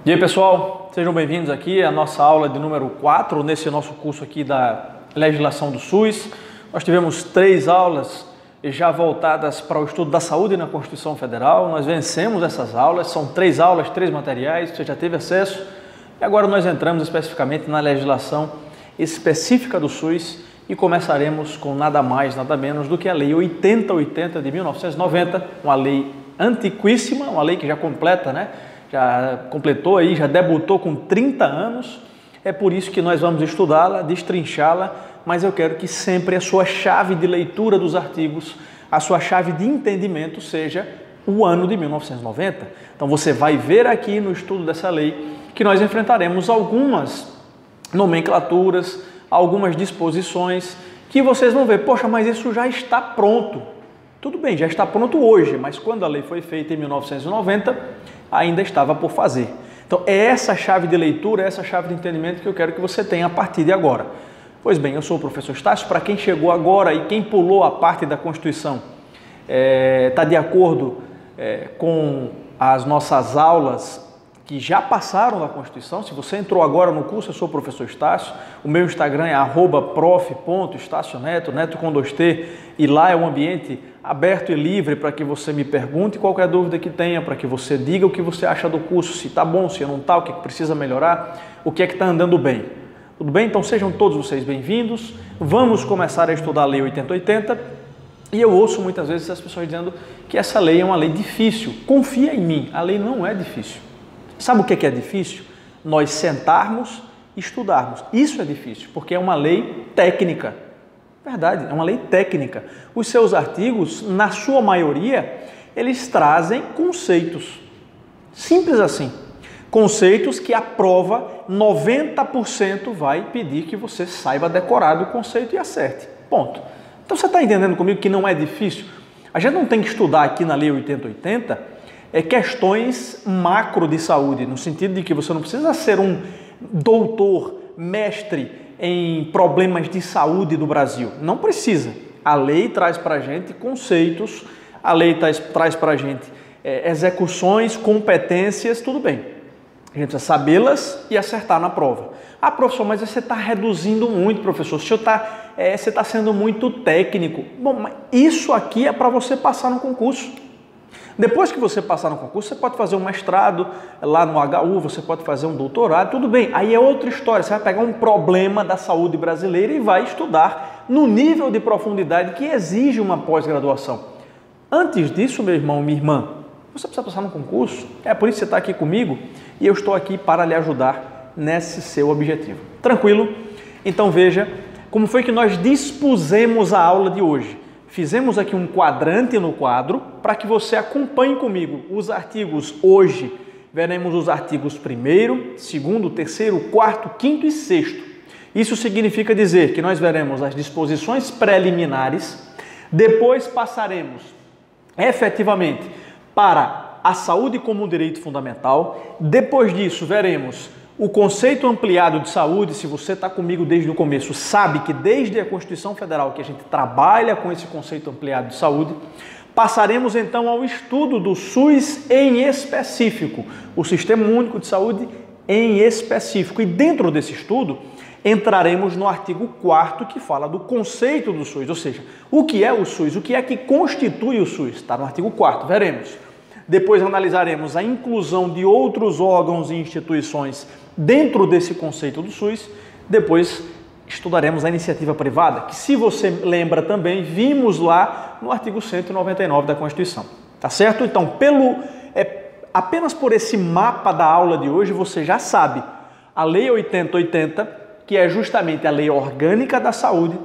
E aí pessoal, sejam bem-vindos aqui à nossa aula de número 4, nesse nosso curso aqui da legislação do SUS. Nós tivemos 3 aulas já voltadas para o estudo da saúde na Constituição Federal. Nós vencemos essas aulas, são 3 aulas, 3 materiais, você já teve acesso. E agora nós entramos especificamente na legislação específica do SUS e começaremos com nada mais, nada menos do que a Lei 8080 de 1990, uma lei antiquíssima, uma lei que já completa, já completou aí, já debutou com 30 anos, é por isso que nós vamos estudá-la, destrinchá-la, mas eu quero que sempre a sua chave de leitura dos artigos, a sua chave de entendimento seja o ano de 1990. Então você vai ver aqui no estudo dessa lei que nós enfrentaremos algumas nomenclaturas, algumas disposições que vocês vão ver, poxa, mas isso já está pronto. Tudo bem, já está pronto hoje, mas quando a lei foi feita em 1990, ainda estava por fazer. Então é essa chave de leitura, essa chave de entendimento que eu quero que você tenha a partir de agora. Pois bem, eu sou o professor Estácio. Para quem chegou agora e quem pulou a parte da Constituição, está de acordo com as nossas aulas que já passaram da Constituição. Se você entrou agora no curso, eu sou o professor Estácio. O meu Instagram é @prof.estacioneto, neto com 2T, e lá é um ambiente aberto e livre para que você me pergunte qualquer dúvida que tenha, para que você diga o que você acha do curso, se está bom, se não está, o que precisa melhorar, o que é que está andando bem. Tudo bem? Então sejam todos vocês bem-vindos. Vamos começar a estudar a Lei 8080 e eu ouço muitas vezes as pessoas dizendo que essa lei é uma lei difícil. Confia em mim, a lei não é difícil. Sabe o que é difícil? Nós sentarmos e estudarmos. Isso é difícil, porque é uma lei técnica. Verdade, é uma lei técnica. Os seus artigos, na sua maioria, eles trazem conceitos. Simples assim. Conceitos que a prova 90% vai pedir que você saiba decorar do conceito e acerte. Ponto. Então você está entendendo comigo que não é difícil? A gente não tem que estudar aqui na Lei 8080 questões macro de saúde, no sentido de que você não precisa ser um doutor, mestre em problemas de saúde do Brasil. Não precisa. A lei traz para a gente conceitos, a lei traz para a gente execuções, competências, tudo bem. A gente precisa sabê-las e acertar na prova. Ah, professor, mas você está reduzindo muito, professor. Você está sendo muito técnico. Bom, mas isso aqui é para você passar no concurso. Depois que você passar no concurso, você pode fazer um mestrado lá no HU, você pode fazer um doutorado, tudo bem. Aí é outra história, você vai pegar um problema da saúde brasileira e vai estudar no nível de profundidade que exige uma pós-graduação. Antes disso, meu irmão, minha irmã, você precisa passar no concurso. É por isso que você está aqui comigo e eu estou aqui para lhe ajudar nesse seu objetivo. Tranquilo? Então veja como foi que nós dispusemos a aula de hoje. Fizemos aqui um quadrante no quadro para que você acompanhe comigo os artigos hoje. Veremos os artigos 1º, 2º, 3º, 4º, 5º e 6º. Isso significa dizer que nós veremos as disposições preliminares, depois passaremos efetivamente para a saúde como um direito fundamental. Depois disso veremos o conceito ampliado de saúde. Se você está comigo desde o começo, sabe que desde a Constituição Federal que a gente trabalha com esse conceito ampliado de saúde. Passaremos então ao estudo do SUS em específico, o Sistema Único de Saúde em específico. E dentro desse estudo, entraremos no artigo 4º que fala do conceito do SUS, ou seja, o que é o SUS, o que é que constitui o SUS, está no artigo 4º, veremos. Depois analisaremos a inclusão de outros órgãos e instituições dentro desse conceito do SUS. Depois estudaremos a iniciativa privada, que, se você lembra também, vimos lá no artigo 199 da Constituição. Tá certo? Então, apenas por esse mapa da aula de hoje, você já sabe a Lei 8080, que é justamente a lei orgânica da saúde,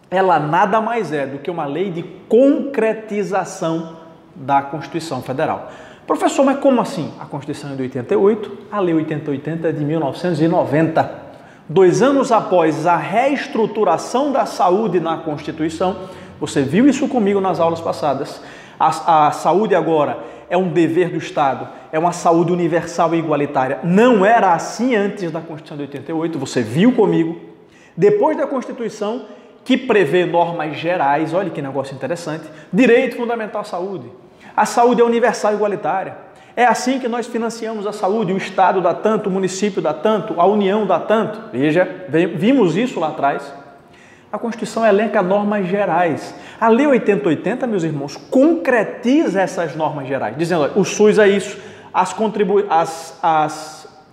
ela nada mais é do que uma lei de concretização da Constituição Federal. Professor, mas como assim? A Constituição é de 88, a Lei 8080 é de 1990. 2 anos após a reestruturação da saúde na Constituição, você viu isso comigo nas aulas passadas, a saúde agora é um dever do Estado, é uma saúde universal e igualitária. Não era assim antes da Constituição de 88, você viu comigo. Depois da Constituição, que prevê normas gerais, olha que negócio interessante, direito fundamental à saúde. A saúde é universal e igualitária. É assim que nós financiamos a saúde, o Estado dá tanto, o município dá tanto, a União dá tanto. Veja, vimos isso lá atrás. A Constituição elenca normas gerais. A Lei 8080, meus irmãos, concretiza essas normas gerais, dizendo, olha, o SUS é isso, as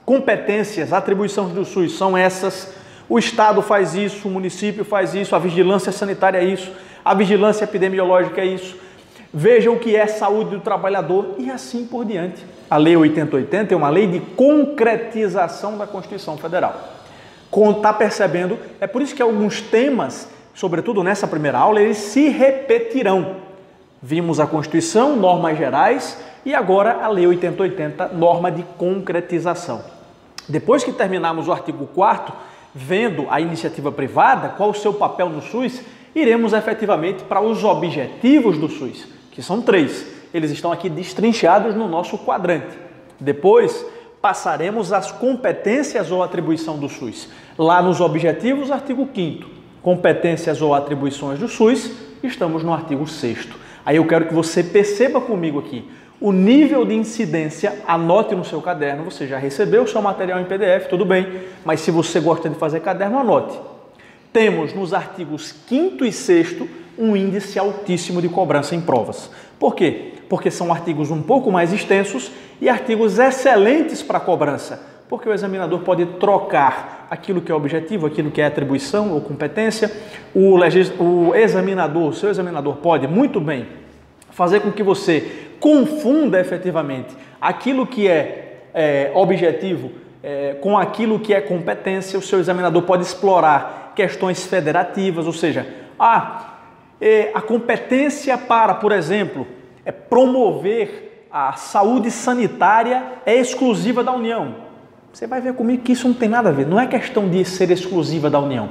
competências, atribuições do SUS são essas, o Estado faz isso, o município faz isso, a vigilância sanitária é isso, a vigilância epidemiológica é isso, veja o que é saúde do trabalhador e assim por diante. A Lei 8080 é uma lei de concretização da Constituição Federal. Está percebendo? É por isso que alguns temas, sobretudo nessa primeira aula, eles se repetirão. Vimos a Constituição, normas gerais e agora a Lei 8080, norma de concretização. Depois que terminarmos o artigo 4º, vendo a iniciativa privada, qual o seu papel no SUS, iremos efetivamente para os objetivos do SUS, que são 3. Eles estão aqui destrinchados no nosso quadrante. Depois, passaremos às competências ou atribuição do SUS. Lá nos objetivos, artigo 5º. Competências ou atribuições do SUS, estamos no artigo 6º. Aí eu quero que você perceba comigo aqui o nível de incidência, anote no seu caderno, você já recebeu o seu material em PDF, tudo bem, mas se você gosta de fazer caderno, anote. Temos nos artigos 5º e 6º um índice altíssimo de cobrança em provas. Por quê? Porque são artigos um pouco mais extensos e artigos excelentes para cobrança, porque o examinador pode trocar aquilo que é objetivo, aquilo que é atribuição ou competência. O examinador, seu examinador pode muito bem fazer com que você confunda efetivamente aquilo que é objetivo com aquilo que é competência. O seu examinador pode explorar questões federativas, ou seja, a competência para, por exemplo, promover a saúde sanitária é exclusiva da União. Você vai ver comigo que isso não tem nada a ver, não é questão de ser exclusiva da União.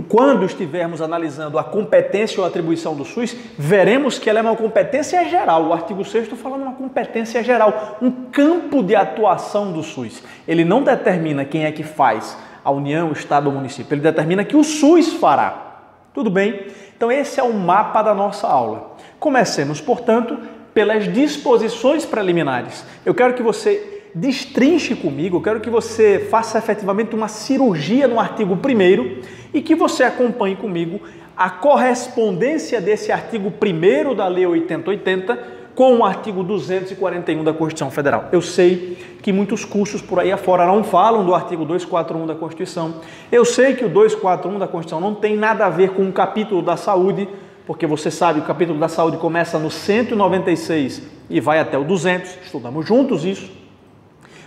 Quando estivermos analisando a competência ou atribuição do SUS, veremos que ela é uma competência geral. O artigo 6º está falando uma competência geral, um campo de atuação do SUS. Ele não determina quem é que faz, a União, o Estado ou o município. Ele determina que o SUS fará. Tudo bem? Então esse é o mapa da nossa aula. Comecemos, portanto, pelas disposições preliminares. Eu quero que você destrinche comigo, eu quero que você faça efetivamente uma cirurgia no artigo 1º e que você acompanhe comigo a correspondência desse artigo 1º da Lei 8080 com o artigo 241 da Constituição Federal. Eu sei que muitos cursos por aí afora não falam do artigo 241 da Constituição. Eu sei que o 241 da Constituição não tem nada a ver com o capítulo da saúde, porque você sabe, o capítulo da saúde começa no 196 e vai até o 200, estudamos juntos isso.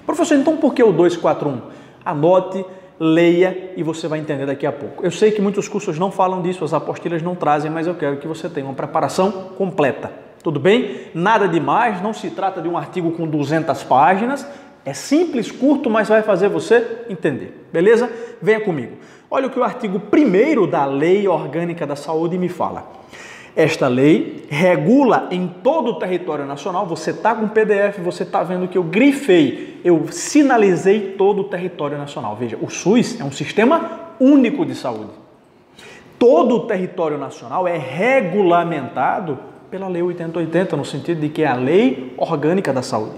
Professor, então por que o 241? Anote, leia e você vai entender daqui a pouco. Eu sei que muitos cursos não falam disso, as apostilhas não trazem, mas eu quero que você tenha uma preparação completa. Tudo bem? Nada demais, não se trata de um artigo com 200 páginas, é simples, curto, mas vai fazer você entender. Beleza? Venha comigo. Olha o que o artigo 1º da Lei Orgânica da Saúde me fala. Esta lei regula em todo o território nacional, você está com o PDF, você está vendo que eu grifei, eu sinalizei todo o território nacional. Veja, o SUS é um sistema único de saúde. Todo o território nacional é regulamentado pela Lei 8080, no sentido de que é a Lei Orgânica da Saúde.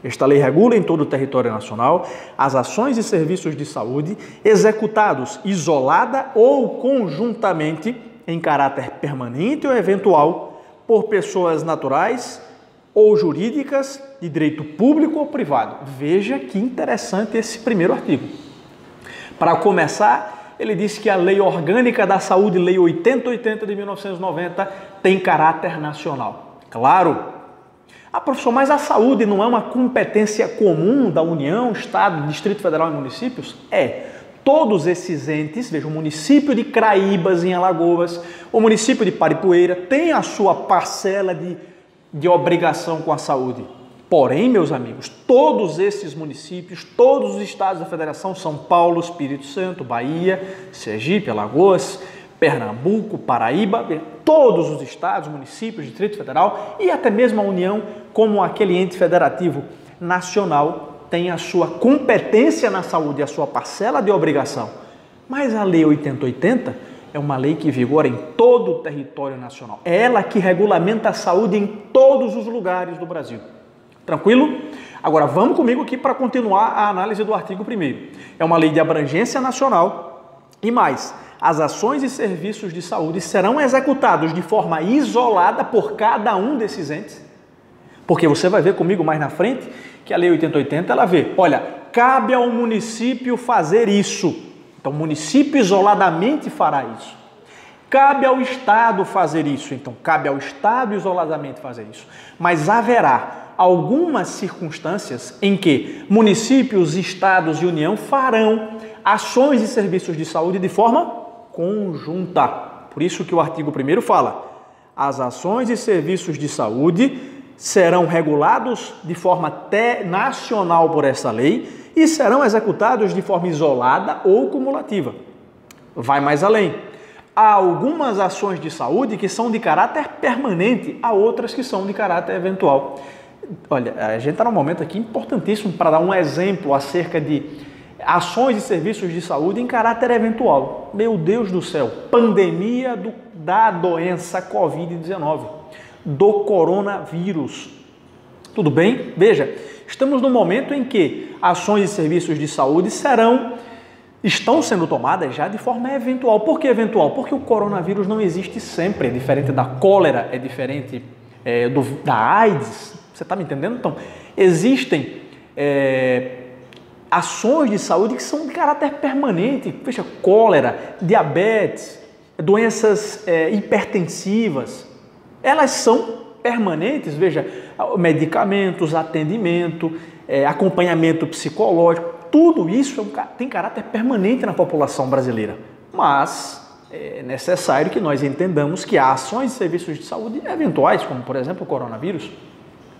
Esta lei regula em todo o território nacional as ações e serviços de saúde executados isolada ou conjuntamente em caráter permanente ou eventual por pessoas naturais ou jurídicas de direito público ou privado. Veja que interessante esse primeiro artigo. Para começar, ele diz que a Lei Orgânica da Saúde, Lei 8080 de 1990, tem caráter nacional. Claro. Professor, mas a saúde não é uma competência comum da União, Estado, Distrito Federal e municípios? Todos esses entes, veja, o município de Craíbas, em Alagoas, o município de Paripueira, tem a sua parcela de obrigação com a saúde. Porém, meus amigos, todos esses municípios, todos os estados da Federação, São Paulo, Espírito Santo, Bahia, Sergipe, Alagoas, Pernambuco, Paraíba, todos os estados, municípios, Distrito Federal e até mesmo a União, como aquele ente federativo nacional, tem a sua competência na saúde, a sua parcela de obrigação. Mas a Lei 8080 é uma lei que vigora em todo o território nacional. É ela que regulamenta a saúde em todos os lugares do Brasil. Tranquilo? Agora, vamos comigo aqui para continuar a análise do artigo 1º. É uma lei de abrangência nacional e mais, as ações e serviços de saúde serão executados de forma isolada por cada um desses entes. Porque você vai ver comigo mais na frente que a Lei 8080, ela vê, olha, cabe ao município fazer isso. Então, o município isoladamente fará isso. Cabe ao Estado fazer isso. Então, cabe ao Estado isoladamente fazer isso. Mas haverá algumas circunstâncias em que municípios, estados e União farão ações e serviços de saúde de forma conjunta. Por isso que o artigo 1º fala, as ações e serviços de saúde serão regulados de forma nacional por essa lei e serão executados de forma isolada ou cumulativa. Vai mais além. Há algumas ações de saúde que são de caráter permanente, há outras que são de caráter eventual. Olha, a gente está num momento aqui importantíssimo para dar um exemplo acerca de ações e serviços de saúde em caráter eventual. Meu Deus do céu, pandemia da doença Covid-19, do coronavírus. Tudo bem? Veja, estamos no momento em que ações e serviços de saúde estão sendo tomadas já de forma eventual. Por que eventual? Porque o coronavírus não existe sempre, é diferente da cólera, é diferente da AIDS. Você está me entendendo? Então, existem ações de saúde que são de caráter permanente. Veja, cólera, diabetes, doenças hipertensivas, elas são permanentes. Veja, medicamentos, atendimento, acompanhamento psicológico, tudo isso tem caráter permanente na população brasileira. Mas é necessário que nós entendamos que há ações e serviços de saúde eventuais, como por exemplo o coronavírus.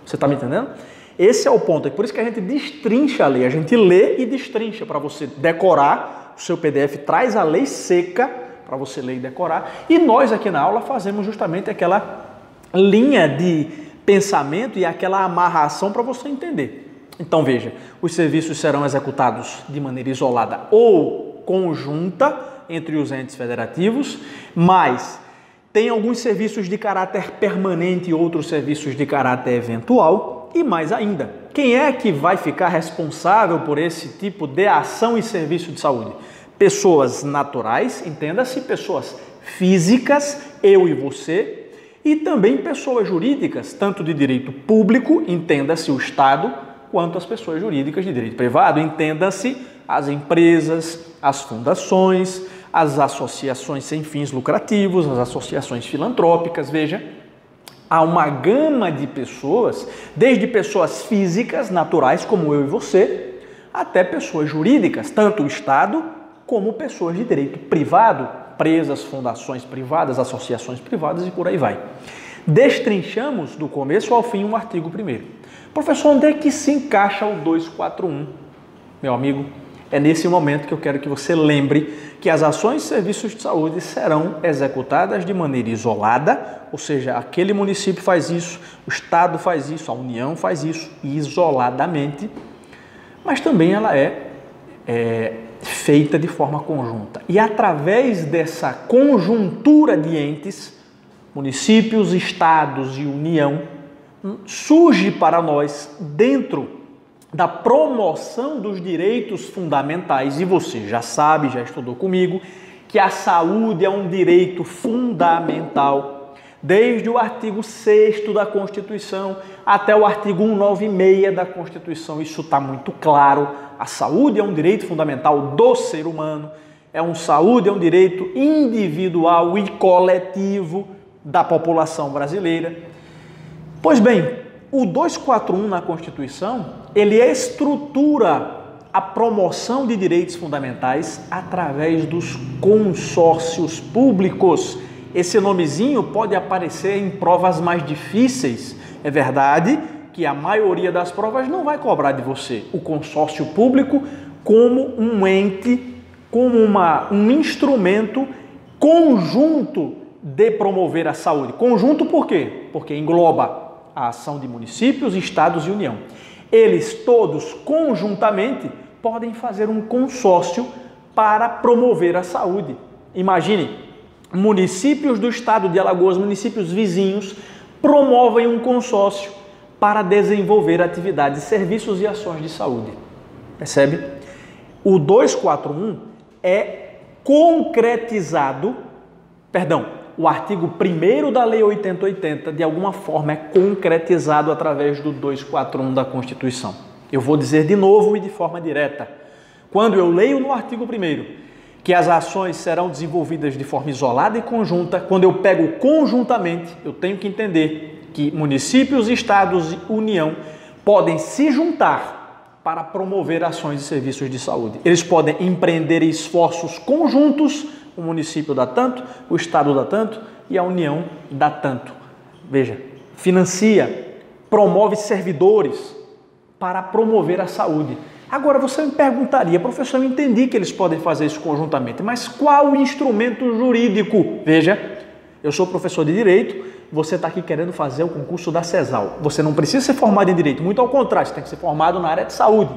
Você está me entendendo? Esse é o ponto, é por isso que a gente destrincha a lei, a gente lê e destrincha para você decorar. O seu PDF traz a lei seca para você ler e decorar, e nós aqui na aula fazemos justamente aquela linha de pensamento e aquela amarração para você entender. Então veja, os serviços serão executados de maneira isolada ou conjunta entre os entes federativos, mas tem alguns serviços de caráter permanente e outros serviços de caráter eventual. E mais ainda, quem é que vai ficar responsável por esse tipo de ação e serviço de saúde? Pessoas naturais, entenda-se, pessoas físicas, eu e você, e também pessoas jurídicas, tanto de direito público, entenda-se o Estado, quanto as pessoas jurídicas de direito privado, entenda-se as empresas, as fundações, as associações sem fins lucrativos, as associações filantrópicas. Veja, há uma gama de pessoas, desde pessoas físicas, naturais, como eu e você, até pessoas jurídicas, tanto o Estado como pessoas de direito privado, empresas, fundações privadas, associações privadas e por aí vai. Destrinchamos do começo ao fim um artigo 1º. Professor, onde é que se encaixa o 241? Meu amigo, é nesse momento que eu quero que você lembre que as ações e serviços de saúde serão executadas de maneira isolada, ou seja, aquele município faz isso, o Estado faz isso, a União faz isso isoladamente, mas também ela é feita de forma conjunta. E através dessa conjuntura de entes, municípios, estados e União, surge para nós, dentro da promoção dos direitos fundamentais, e você já sabe, já estudou comigo, que a saúde é um direito fundamental, desde o artigo 6º da Constituição até o artigo 196 da Constituição. Isso está muito claro. A saúde é um direito fundamental do ser humano, saúde é um direito individual e coletivo da população brasileira. Pois bem, o 241 na Constituição, ele estrutura a promoção de direitos fundamentais através dos consórcios públicos. Esse nomezinho pode aparecer em provas mais difíceis. É verdade que a maioria das provas não vai cobrar de você o consórcio público como um ente, como um instrumento conjunto de promover a saúde. Conjunto por quê? Porque engloba a ação de municípios, estados e União. Eles todos conjuntamente podem fazer um consórcio para promover a saúde. Imagine, municípios do estado de Alagoas, municípios vizinhos, promovem um consórcio para desenvolver atividades, serviços e ações de saúde. Percebe? O 241 é concretizado, o artigo 1º da Lei 8080, de alguma forma, é concretizado através do 241 da Constituição. Eu vou dizer de novo e de forma direta. Quando eu leio no artigo 1º que as ações serão desenvolvidas de forma isolada e conjunta, quando eu pego conjuntamente, eu tenho que entender que municípios, estados e União podem se juntar para promover ações e serviços de saúde. Eles podem empreender esforços conjuntos, o município dá tanto, o estado dá tanto e a União dá tanto. Veja, financia, promove servidores para promover a saúde. Agora você me perguntaria, professor, eu entendi que eles podem fazer isso conjuntamente, mas qual o instrumento jurídico? Veja, eu sou professor de Direito, você está aqui querendo fazer o concurso da CESAL. Você não precisa ser formado em Direito, muito ao contrário, você tem que ser formado na área de saúde.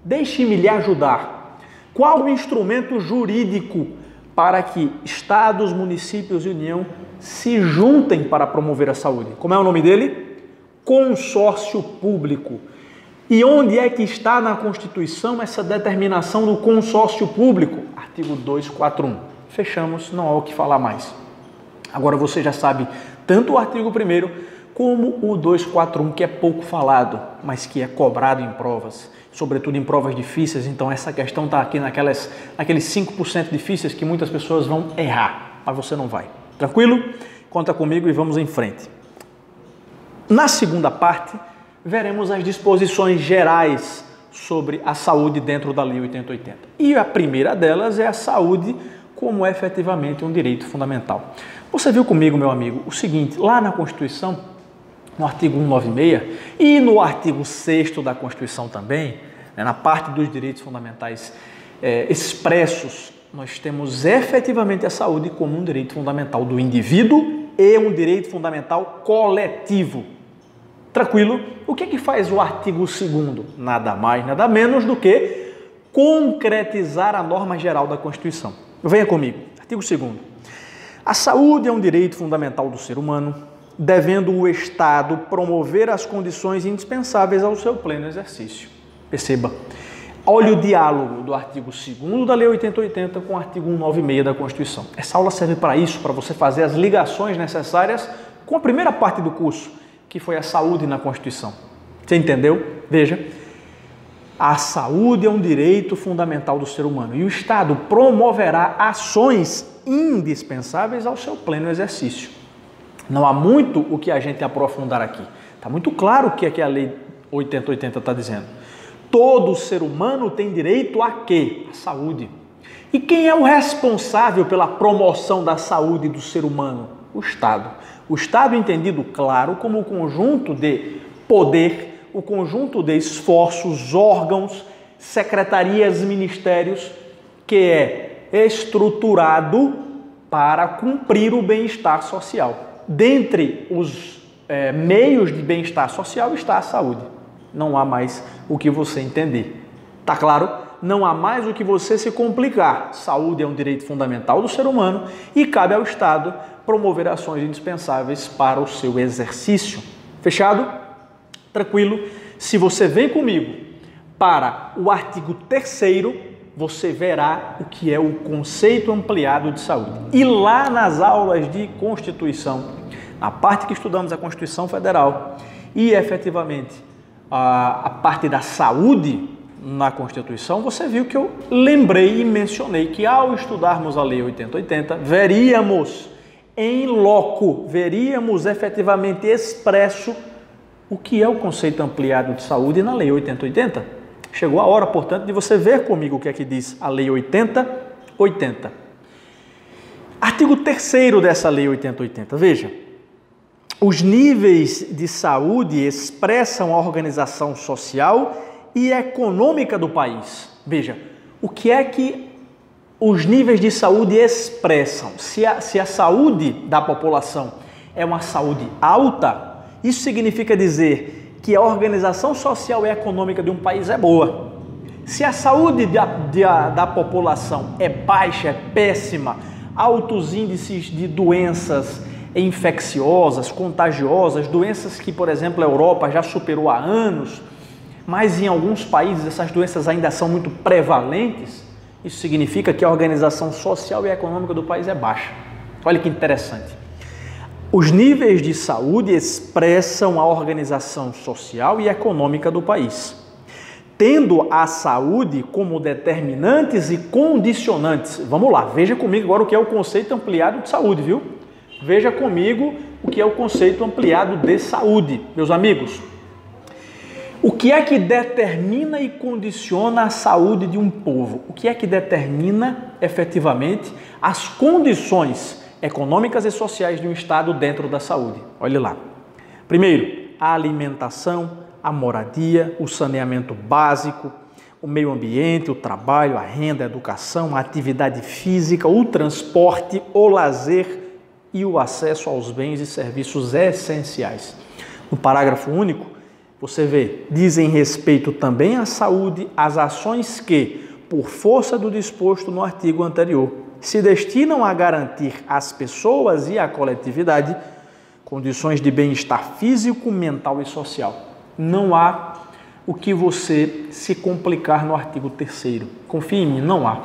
Deixe-me lhe ajudar. Qual o instrumento jurídico para que estados, municípios e União se juntem para promover a saúde? Como é o nome dele? Consórcio público. E onde é que está na Constituição essa determinação do consórcio público? Artigo 241. Fechamos, não há o que falar mais. Agora você já sabe tanto o artigo 1º como o 241, que é pouco falado, mas que é cobrado em provas, sobretudo em provas difíceis. Então essa questão está aqui naqueles 5% difíceis que muitas pessoas vão errar, mas você não vai. Tranquilo? Conta comigo e vamos em frente. Na segunda parte, veremos as disposições gerais sobre a saúde dentro da Lei 8080. E a primeira delas é a saúde como efetivamente um direito fundamental. Você viu comigo, meu amigo, o seguinte, lá na Constituição, no artigo 196 e no artigo 6º da Constituição também, na parte dos direitos fundamentais expressos, nós temos efetivamente a saúde como um direito fundamental do indivíduo e um direito fundamental coletivo. Tranquilo? O que é que faz o artigo 2º? Nada mais, nada menos do que concretizar a norma geral da Constituição. Venha comigo. Artigo 2º. A saúde é um direito fundamental do ser humano, devendo o Estado promover as condições indispensáveis ao seu pleno exercício. Perceba. Olha o diálogo do artigo 2º da Lei 8080 com o artigo 196 da Constituição. Essa aula serve para isso, para você fazer as ligações necessárias com a primeira parte do curso, que foi a saúde na Constituição. Você entendeu? Veja, a saúde é um direito fundamental do ser humano e o Estado promoverá ações indispensáveis ao seu pleno exercício. Não há muito o que a gente aprofundar aqui. Está muito claro o que é que a Lei 8080 está dizendo. Todo ser humano tem direito a quê? A saúde. E quem é o responsável pela promoção da saúde do ser humano? O Estado. O Estado entendido, claro, como o conjunto de poder, o conjunto de esforços, órgãos, secretarias, ministérios, que é estruturado para cumprir o bem-estar social. Dentre os meios de bem-estar social está a saúde. Não há mais o que você entender. Tá claro? Não há mais o que você se complicar. Saúde é um direito fundamental do ser humano e cabe ao Estado promover ações indispensáveis para o seu exercício. Fechado? Tranquilo? Se você vem comigo para o artigo 3º, você verá o que é o conceito ampliado de saúde. E lá nas aulas de Constituição, na parte que estudamos a Constituição Federal e efetivamente a parte da saúde na Constituição, você viu que eu lembrei e mencionei que ao estudarmos a Lei 8080, veríamos em loco, veríamos efetivamente expresso o que é o conceito ampliado de saúde na Lei 8080. Chegou a hora, portanto, de você ver comigo o que é que diz a Lei 8080. Artigo 3º dessa Lei 8080, veja. Os níveis de saúde expressam a organização social e econômica do país. Veja, o que é que os níveis de saúde expressam? Se a saúde da população é uma saúde alta, isso significa dizer que a organização social e econômica de um país é boa. Se a saúde da população é baixa, é péssima, altos índices de doenças, infecciosas, contagiosas, doenças que, por exemplo, a Europa já superou há anos, mas em alguns países essas doenças ainda são muito prevalentes. Isso significa que a organização social e econômica do país é baixa. Olha que interessante. Os níveis de saúde expressam a organização social e econômica do país, tendo a saúde como determinantes e condicionantes. Vamos lá, veja comigo agora o que é o conceito ampliado de saúde, viu? Veja comigo o que é o conceito ampliado de saúde, meus amigos. O que é que determina e condiciona a saúde de um povo? O que é que determina efetivamente as condições econômicas e sociais de um Estado dentro da saúde? Olhe lá. Primeiro, a alimentação, a moradia, o saneamento básico, o meio ambiente, o trabalho, a renda, a educação, a atividade física, o transporte, o lazer e o acesso aos bens e serviços essenciais. No parágrafo único, você vê, dizem respeito também à saúde as ações que, por força do disposto no artigo anterior, se destinam a garantir às pessoas e à coletividade condições de bem-estar físico, mental e social. Não há o que você se complicar no artigo 3º. Confie em mim, não há.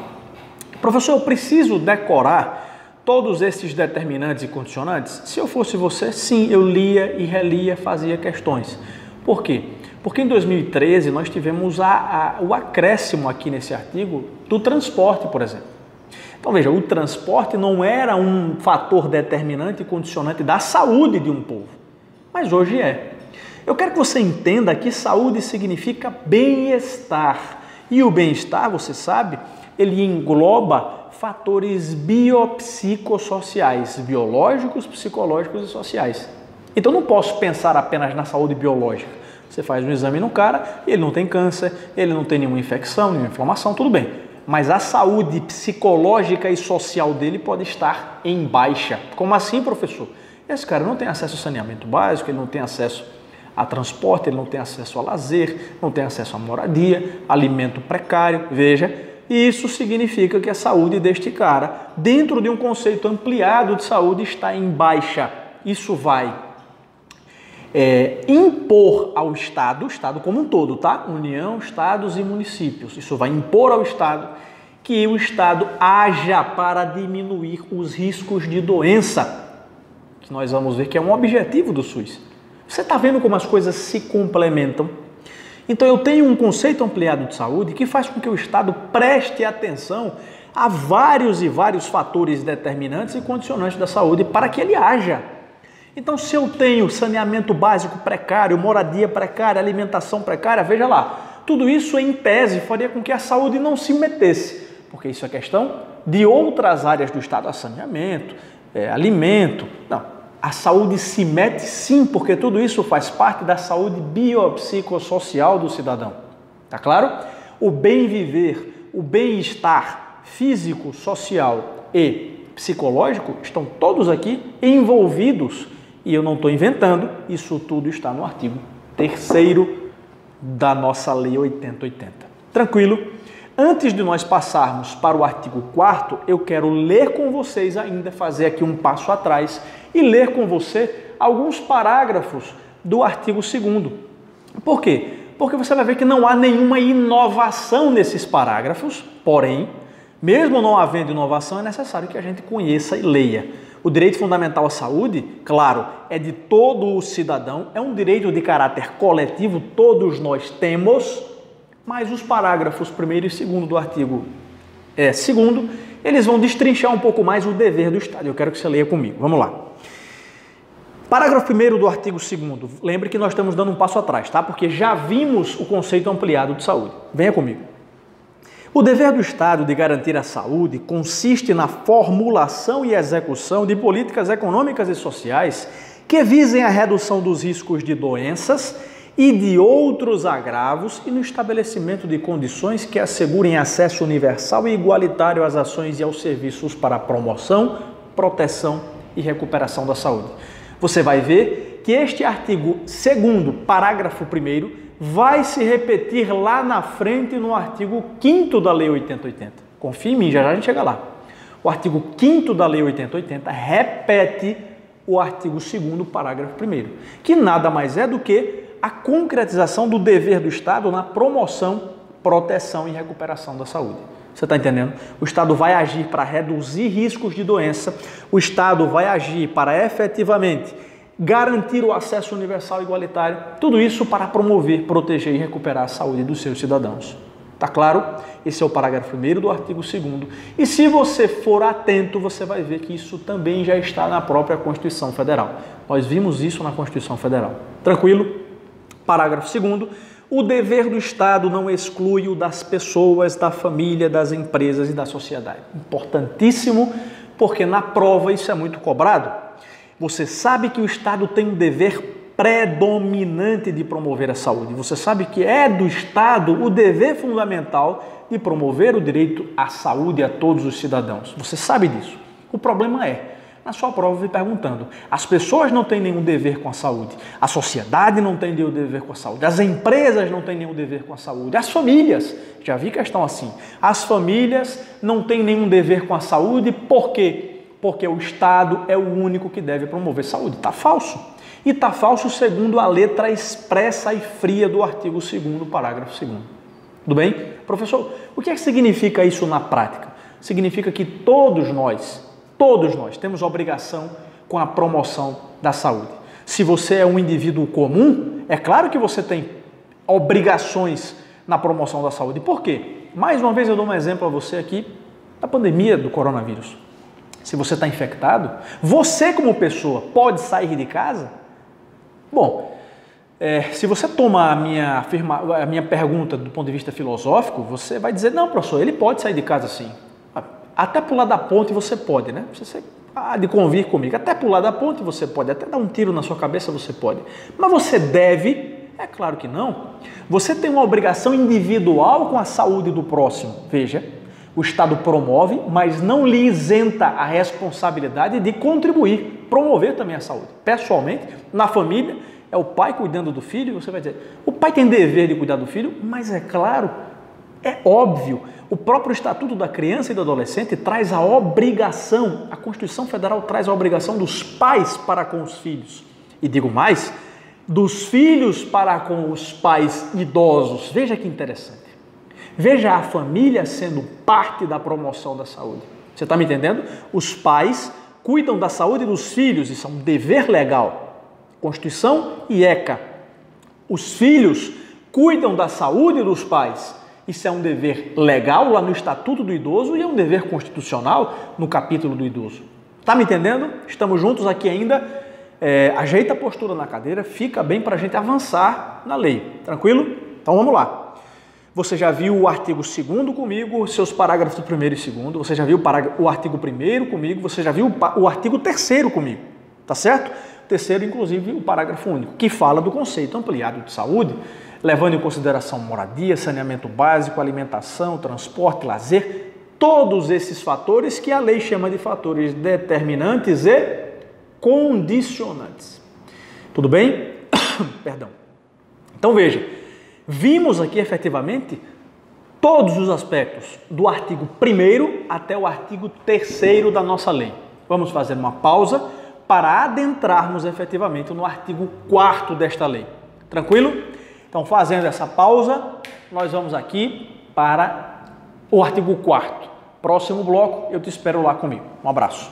Professor, eu preciso decorar todos esses determinantes e condicionantes? Se eu fosse você, sim, eu lia e relia, fazia questões. Por quê? Porque em 2013 nós tivemos o acréscimo aqui nesse artigo do transporte, por exemplo. Então veja, o transporte não era um fator determinante e condicionante da saúde de um povo, mas hoje é. Eu quero que você entenda que saúde significa bem-estar. E o bem-estar, você sabe, ele engloba fatores biopsicossociais, biológicos, psicológicos e sociais. Então não posso pensar apenas na saúde biológica. Você faz um exame no cara, ele não tem câncer, ele não tem nenhuma infecção, nenhuma inflamação, tudo bem. Mas a saúde psicológica e social dele pode estar em baixa. Como assim, professor? Esse cara não tem acesso ao saneamento básico, ele não tem acesso a transporte, ele não tem acesso a lazer, não tem acesso a moradia, alimento precário, veja. Isso significa que a saúde deste cara, dentro de um conceito ampliado de saúde, está em baixa. Isso vai impor ao Estado, o Estado como um todo, tá? União, Estados e municípios. Isso vai impor ao Estado que o Estado haja para diminuir os riscos de doença, que nós vamos ver que é um objetivo do SUS. Você está vendo como as coisas se complementam? Então eu tenho um conceito ampliado de saúde que faz com que o Estado preste atenção a vários e vários fatores determinantes e condicionantes da saúde para que ele haja. Então, se eu tenho saneamento básico precário, moradia precária, alimentação precária, veja lá, tudo isso em tese faria com que a saúde não se metesse, porque isso é questão de outras áreas do Estado, saneamento, alimento. Não, a saúde se mete sim, porque tudo isso faz parte da saúde biopsicossocial do cidadão. Tá claro? O bem viver, o bem-estar físico, social e psicológico estão todos aqui envolvidos. E eu não estou inventando, isso tudo está no artigo 3º da nossa Lei 8080. Tranquilo? Antes de nós passarmos para o artigo 4º, eu quero ler com vocês ainda, fazer aqui um passo atrás e ler com você alguns parágrafos do artigo 2º. Por quê? Porque você vai ver que não há nenhuma inovação nesses parágrafos, porém, mesmo não havendo inovação, é necessário que a gente conheça e leia. O direito fundamental à saúde, claro, é de todo o cidadão, é um direito de caráter coletivo, todos nós temos, mas os parágrafos 1º e 2º do artigo 2º, eles vão destrinchar um pouco mais o dever do Estado. Eu quero que você leia comigo. Vamos lá. Parágrafo 1º do artigo 2º. Lembre que nós estamos dando um passo atrás, tá? Porque já vimos o conceito ampliado de saúde. Venha comigo. O dever do Estado de garantir a saúde consiste na formulação e execução de políticas econômicas e sociais que visem a redução dos riscos de doenças e de outros agravos e no estabelecimento de condições que assegurem acesso universal e igualitário às ações e aos serviços para a promoção, proteção e recuperação da saúde. Você vai ver que este artigo 2º, parágrafo 1º, vai se repetir lá na frente no artigo 5º da Lei 8080. Confie em mim, já a gente chega lá. O artigo 5º da Lei 8080 repete o artigo 2º, parágrafo 1º, que nada mais é do que a concretização do dever do Estado na promoção, proteção e recuperação da saúde. Você está entendendo? O Estado vai agir para reduzir riscos de doença, o Estado vai agir para efetivamente garantir o acesso universal e igualitário, tudo isso para promover, proteger e recuperar a saúde dos seus cidadãos. Tá claro? Esse é o parágrafo 1º do artigo 2º. E se você for atento, você vai ver que isso também já está na própria Constituição Federal. Nós vimos isso na Constituição Federal. Tranquilo? Parágrafo 2º. O dever do Estado não exclui o das pessoas, da família, das empresas e da sociedade. Importantíssimo, porque na prova isso é muito cobrado. Você sabe que o Estado tem um dever predominante de promover a saúde. Você sabe que é do Estado o dever fundamental de promover o direito à saúde a todos os cidadãos. Você sabe disso. O problema é, na sua prova, vem perguntando, as pessoas não têm nenhum dever com a saúde, a sociedade não tem nenhum dever com a saúde, as empresas não têm nenhum dever com a saúde, as famílias, já vi questão assim, as famílias não têm nenhum dever com a saúde, por quê? Porque o Estado é o único que deve promover saúde. Está falso. E está falso segundo a letra expressa e fria do artigo 2º, parágrafo 2º. Tudo bem? Professor, o que é que significa isso na prática? Significa que todos nós temos obrigação com a promoção da saúde. Se você é um indivíduo comum, é claro que você tem obrigações na promoção da saúde. Por quê? Mais uma vez eu dou um exemplo a você aqui da pandemia do coronavírus. Se você está infectado, você como pessoa pode sair de casa? Bom, se você toma a minha pergunta do ponto de vista filosófico, você vai dizer, não, professor, ele pode sair de casa sim. Até pular da ponte você pode, né? Você há de convir comigo. Até pular da ponte você pode, até dar um tiro na sua cabeça você pode. Mas você deve? É claro que não. Você tem uma obrigação individual com a saúde do próximo. Veja, o Estado promove, mas não lhe isenta a responsabilidade de contribuir, promover também a saúde. Pessoalmente, na família, é o pai cuidando do filho, você vai dizer, o pai tem dever de cuidar do filho, mas é claro, é óbvio, o próprio Estatuto da Criança e do Adolescente traz a obrigação, a Constituição Federal traz a obrigação dos pais para com os filhos. E digo mais, dos filhos para com os pais idosos. Veja que interessante. Veja a família sendo parte da promoção da saúde. Você está me entendendo? Os pais cuidam da saúde dos filhos, isso é um dever legal. Constituição e ECA. Os filhos cuidam da saúde dos pais. Isso é um dever legal lá no Estatuto do Idoso e é um dever constitucional no capítulo do idoso. Está me entendendo? Estamos juntos aqui ainda. Ajeita a postura na cadeira, fica bem para a gente avançar na lei. Tranquilo? Então vamos lá. Você já viu o artigo 2º comigo, seus parágrafos 1º e 2º, você já viu o artigo 1º comigo, você já viu o artigo 3º comigo, tá certo? O 3º, inclusive, o parágrafo único, que fala do conceito ampliado de saúde, levando em consideração moradia, saneamento básico, alimentação, transporte, lazer, todos esses fatores que a lei chama de fatores determinantes e condicionantes. Tudo bem? Perdão. Então veja, vimos aqui efetivamente todos os aspectos do artigo 1º até o artigo 3º da nossa lei. Vamos fazer uma pausa para adentrarmos efetivamente no artigo 4º desta lei. Tranquilo? Então, fazendo essa pausa, nós vamos aqui para o artigo 4º. Próximo bloco, eu te espero lá comigo. Um abraço.